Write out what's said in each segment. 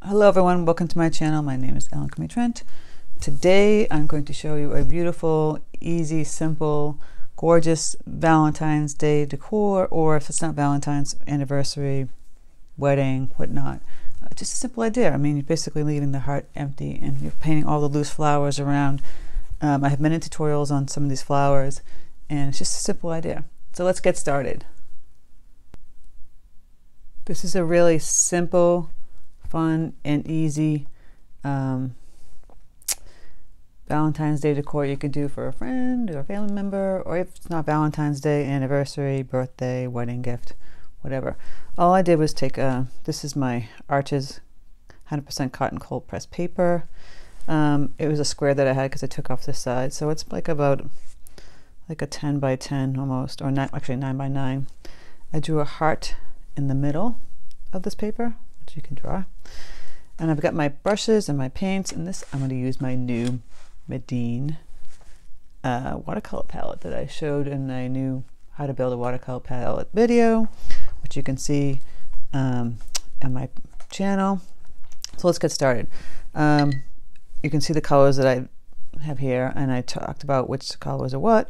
Hello everyone, welcome to my channel. My name is Crimi-Trent. Today I'm going to show you a beautiful, easy, simple, gorgeous Valentine's Day decor, or if it's not Valentine's, anniversary, wedding, whatnot. Just a simple idea. I mean, you're basically leaving the heart empty and you're painting all the loose flowers around. I have many tutorials on some of these flowers and it's just a simple idea. So let's get started. This is a really simple, fun and easy Valentine's Day decor you could do for a friend or a family member, or if it's not Valentine's Day, anniversary, birthday, wedding gift, whatever. All I did was take this is my Arches 100% cotton cold pressed paper. It was a square that I had because I took off this side, so it's like about like a 10 by 10 almost, or actually 9 by 9. I drew a heart in the middle of this paper, which you can draw, and I've got my brushes and my paints, and this I'm going to use my new Medine watercolor palette that I showed in my new how to build a watercolor palette video, which you can see on my channel. So let's get started. You can see the colors that I have here, and I talked about which colors are what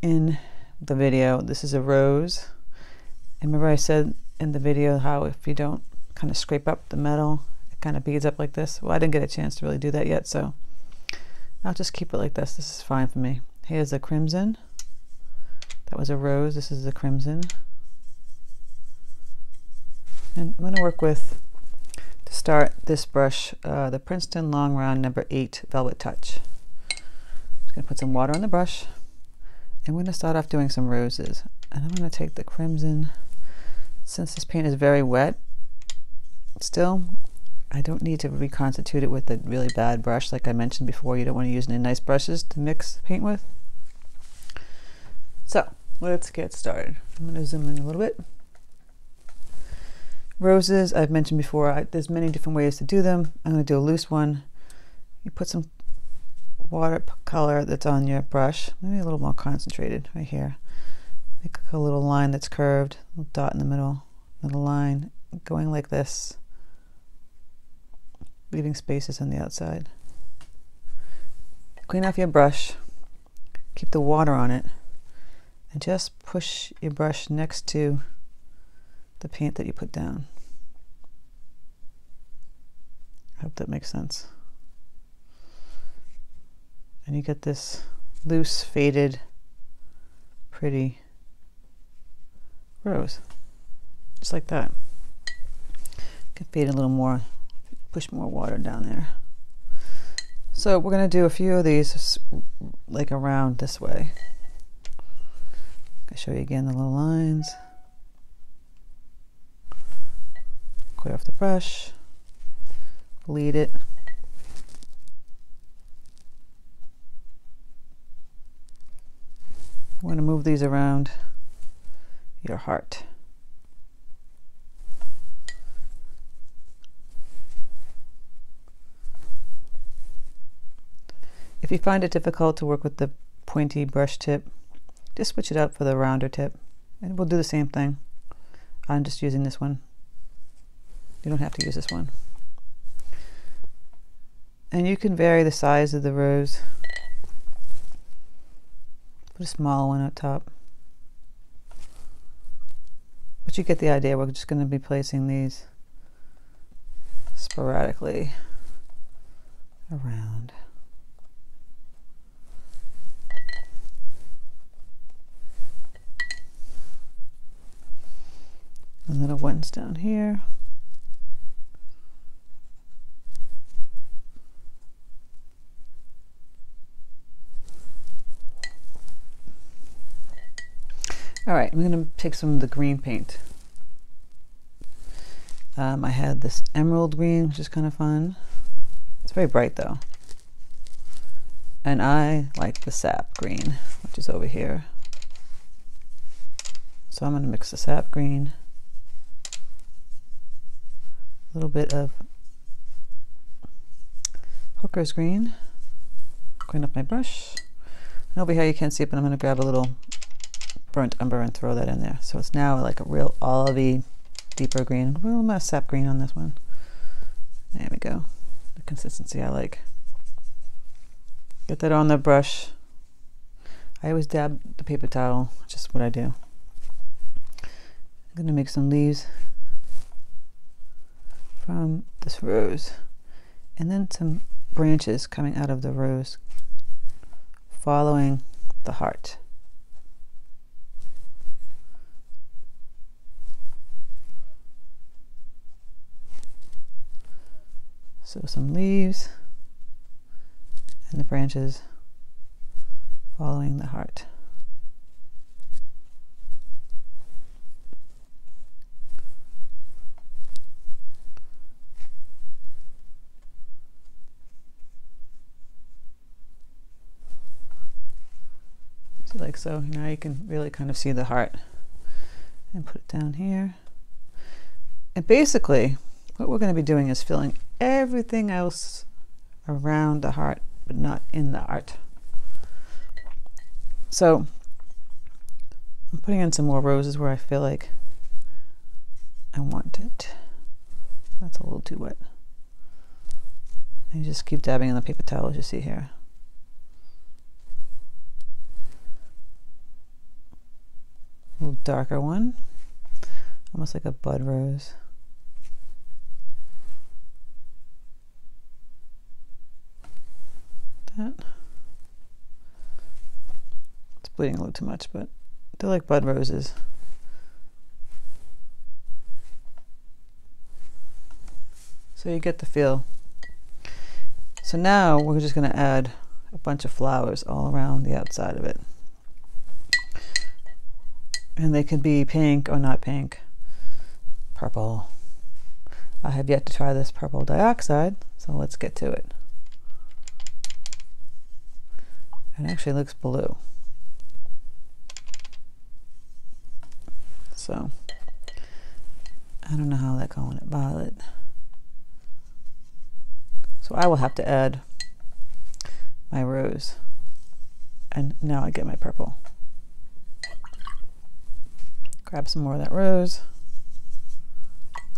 in the video. This is a rose, and remember I said in the video how if you don't kind of scrape up the metal, it kind of beads up like this. Well, I didn't get a chance to really do that yet, so I'll just keep it like this. This is fine for me. Here's the crimson. That was a rose. This is the crimson. And I'm going to work with, to start this brush, the Princeton Long Round number 8 Velvet Touch. Just going to put some water on the brush, and we're going to start off doing some roses. And I'm going to take the crimson. Since this paint is very wet still, I don't need to reconstitute it with a really bad brush. Like I mentioned before, you don't want to use any nice brushes to mix paint with. So let's get started. I'm going to zoom in a little bit. Roses, I've mentioned before, there's many different ways to do them. I'm going to do a loose one. You put some watercolor that's on your brush, maybe a little more concentrated right here. Make a little line that's curved, a little dot in the middle, little line going like this, leaving spaces on the outside. Clean off your brush, keep the water on it, and just push your brush next to the paint that you put down. I hope that makes sense. And you get this loose, faded, pretty rose, just like that. Can fade a little more, push more water down there. So we're going to do a few of these like around this way. I'll show you again the little lines. Clear off the brush, bleed it. I'm going to move these around your heart. If you find it difficult to work with the pointy brush tip, just switch it out for the rounder tip, and we'll do the same thing. I'm just using this one. You don't have to use this one. And you can vary the size of the rose. Put a small one up top. But you get the idea. We're just going to be placing these sporadically around. And little ones down here. All right, I'm going to take some of the green paint. I had this emerald green, which is kind of fun. It's very bright though. And I like the sap green, which is over here. So I'm going to mix the sap green, a little bit of hooker's green, clean up my brush. And over here you can't see it, but I'm going to grab a little burnt umber and throw that in there. So it's now like a real olivey, deeper green. A little more sap green on this one. There we go. The consistency I like. Get that on the brush. I always dab the paper towel, just what I do. I'm gonna make some leaves from this rose, and then some branches coming out of the rose, following the heart. So some leaves and the branches following the heart. So like so, now you can really kind of see the heart. And put it down here. And basically, what we're going to be doing is filling everything else around the heart, but not in the art. So I'm putting in some more roses where I feel like I want it. That's a little too wet. And you just keep dabbing in the paper towel, as you see here. A little darker one, almost like a bud rose. That. It's bleeding a little too much, but they're like bud roses. So you get the feel. So now we're just going to add a bunch of flowers all around the outside of it. And they can be pink or not pink. Purple. I have yet to try this purple dioxide, so let's get to it. It actually looks blue. So I don't know how they're calling it, violet. So I will have to add my rose. And now I get my purple. Grab some more of that rose.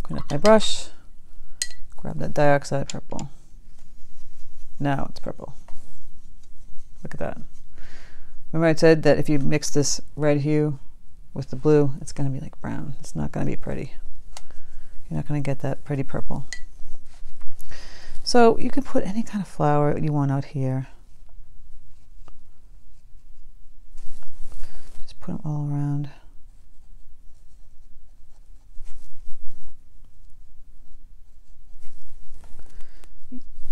Clean up my brush. Grab that dioxide purple. Now it's purple. Look at that. Remember I said that if you mix this red hue with the blue, it's going to be like brown. It's not going to be pretty. You're not going to get that pretty purple. So you can put any kind of flower you want out here. Just put them all around.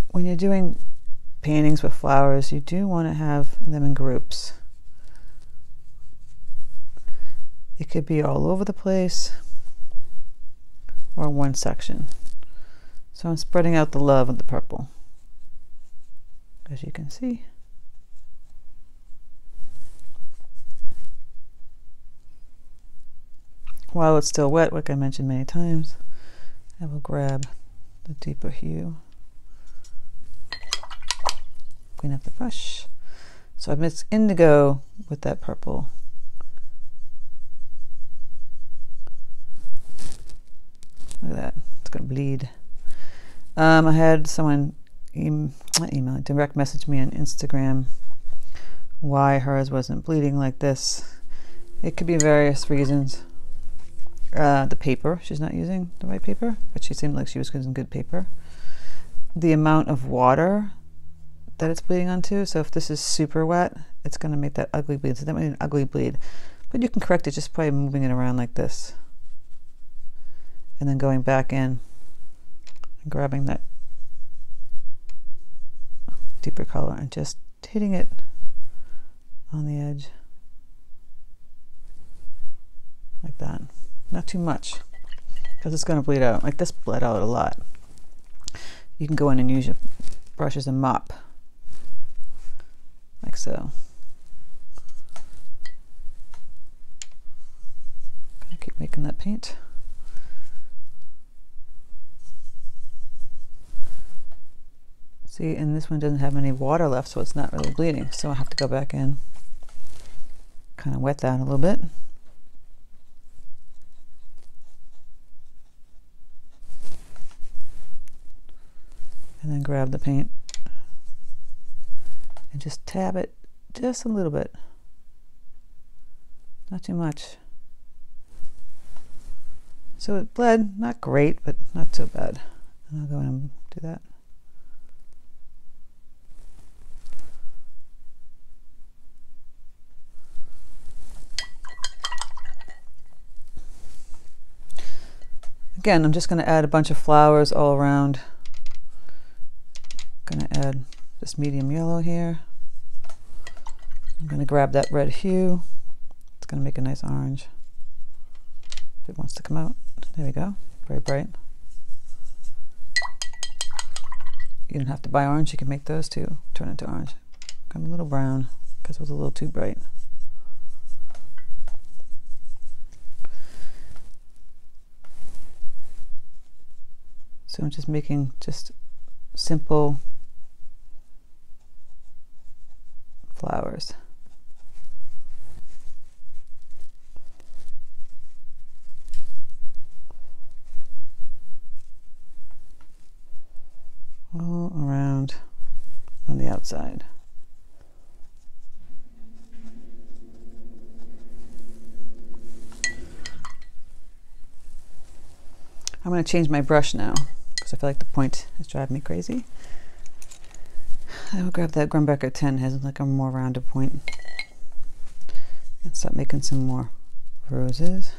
When you're doing paintings with flowers, you do want to have them in groups. It could be all over the place or one section. So I'm spreading out the love of the purple, as you can see. While it's still wet, like I mentioned many times, I will grab the deeper hue. Clean up the brush. So I mixed indigo with that purple. Look at that, it's gonna bleed. I had someone direct message me on Instagram why hers wasn't bleeding like this. It could be various reasons. The paper, she's not using the right paper, but she seemed like she was using good paper. The amount of water that it's bleeding onto, so if this is super wet, it's going to make that ugly bleed. So that might be an ugly bleed, but you can correct it just by moving it around like this, and then going back in and grabbing that deeper color and just hitting it on the edge like that. Not too much, because it's going to bleed out. Like this bled out a lot. You can go in and use your brush as a mop, like so. Gonna keep making that paint. See, and this one doesn't have any water left, so it's not really bleeding. So I have to go back in, kind of wet that a little bit. And then grab the paint and just tab it just a little bit. Not too much. So it bled, not great, but not so bad. And I'll go in and do that. Again, I'm just going to add a bunch of flowers all around. I'm going to add this medium yellow here. I'm going to grab that red hue. It's going to make a nice orange. If it wants to come out. There we go. Very bright. You don't have to buy orange. You can make those too. Turn into orange. I'm a little brown because it was a little too bright. So I'm just making just simple flowers. All around on the outside. I'm going to change my brush now because I feel like the point is driving me crazy. I will grab that Grumbacher 10, has like a more rounded point, and start making some more roses.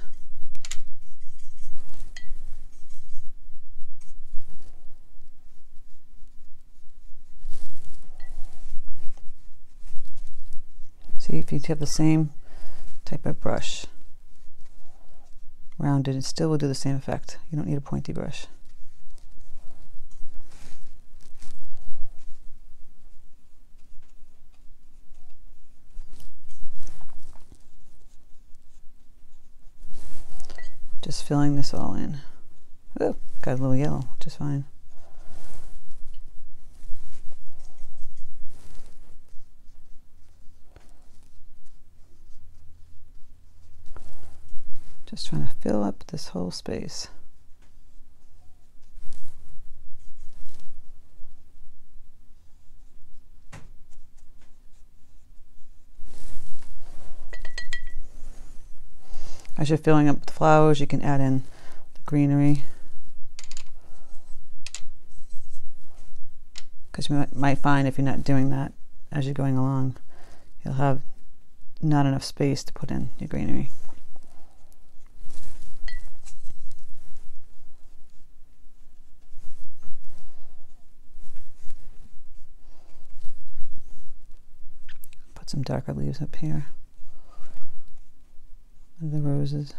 See, if you have the same type of brush, rounded, it still will do the same effect. You don't need a pointy brush. Just filling this all in. Oh, got a little yellow, which is fine. Just trying to fill up this whole space. As you're filling up the flowers, you can add in the greenery. Because you might find if you're not doing that as you're going along, you'll have not enough space to put in your greenery. Put some darker leaves up here. The roses.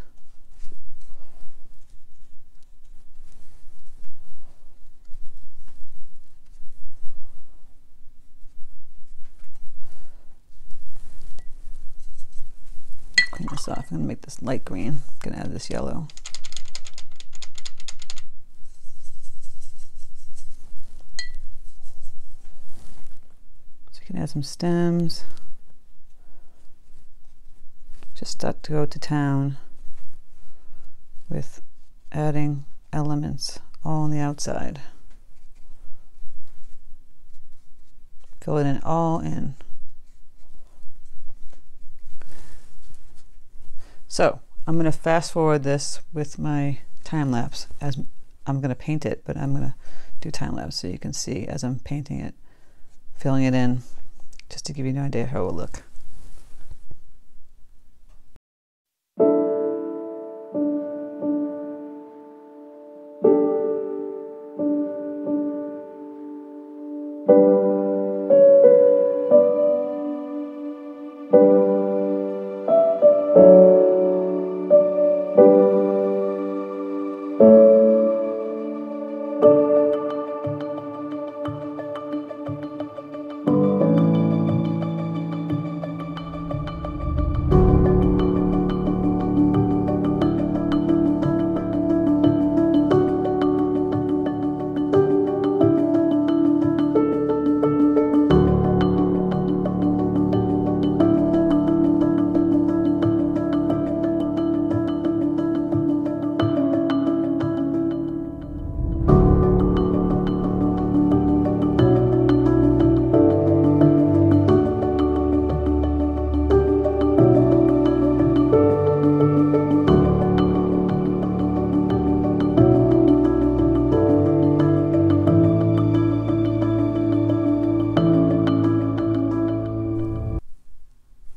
Clean this off. I'm going to make this light green. I'm going to add this yellow. So you can add some stems. Just start to go to town with adding elements all on the outside. Fill it in all in. So I'm going to fast forward this with my time lapse as I'm going to paint it, but I'm going to do time lapse so you can see as I'm painting it, filling it in, just to give you an idea how it will look.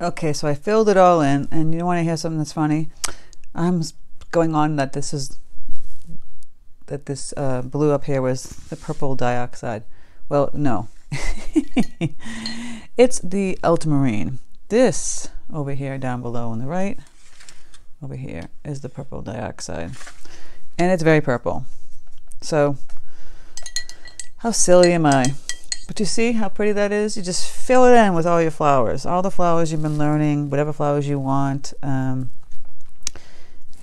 Okay, so I filled it all in, and you want to hear something that's funny? I'm going on that this blue up here was the purple dioxide. Well, no. It's the ultramarine. This over here down below on the right, over here, is the purple dioxide. And it's very purple. So, how silly am I? But you see how pretty that is? You just fill it in with all your flowers. All the flowers you've been learning, whatever flowers you want. You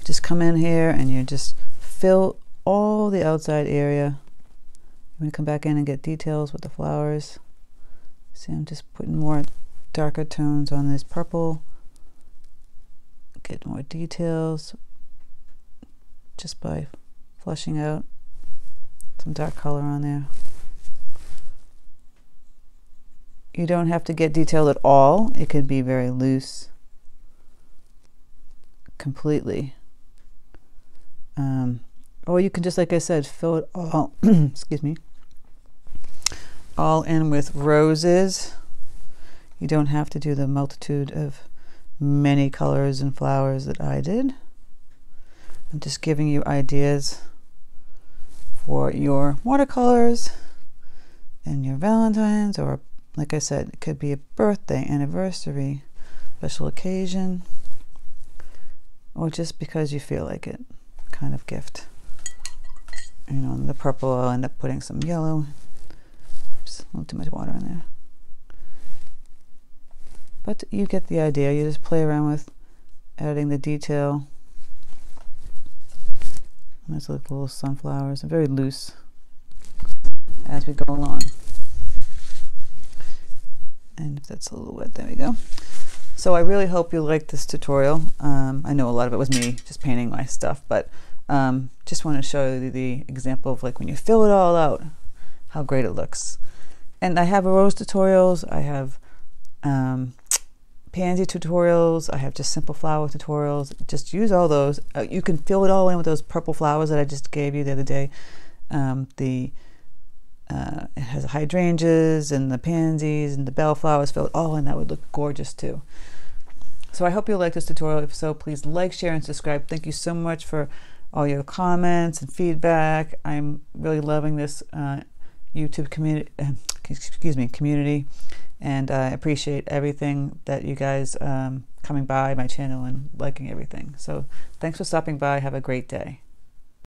just come in here and you just fill all the outside area. I'm going to come back in and get details with the flowers. See, I'm just putting more darker tones on this purple. Get more details just by flushing out some dark color on there. You don't have to get detailed at all. It could be very loose, completely. Or you can just, like I said, fill it all, excuse me, all in with roses. You don't have to do the multitude of many colors and flowers that I did. I'm just giving you ideas for your watercolors and your Valentines, or like I said, it could be a birthday, anniversary, special occasion, or just because you feel like it kind of gift. You know, the purple, I'll end up putting some yellow. Just a little too much water in there. But you get the idea. You just play around with adding the detail. And there's like little sunflowers. They're very loose as we go along. And if that's a little wet, there we go. So I really hope you liked this tutorial. I know a lot of it was me just painting my stuff, but just want to show you the example of like when you fill it all out, how great it looks. And I have rose tutorials, I have pansy tutorials, I have just simple flower tutorials. Just use all those. You can fill it all in with those purple flowers that I just gave you the other day. It has hydrangeas and the pansies and the bellflowers. Fill it all in. That would look gorgeous too. So I hope you like this tutorial. If so, please like, share, and subscribe. Thank you so much for all your comments and feedback. I'm really loving this YouTube community, community, and I appreciate everything that you guys coming by my channel and liking everything. So thanks for stopping by. Have a great day.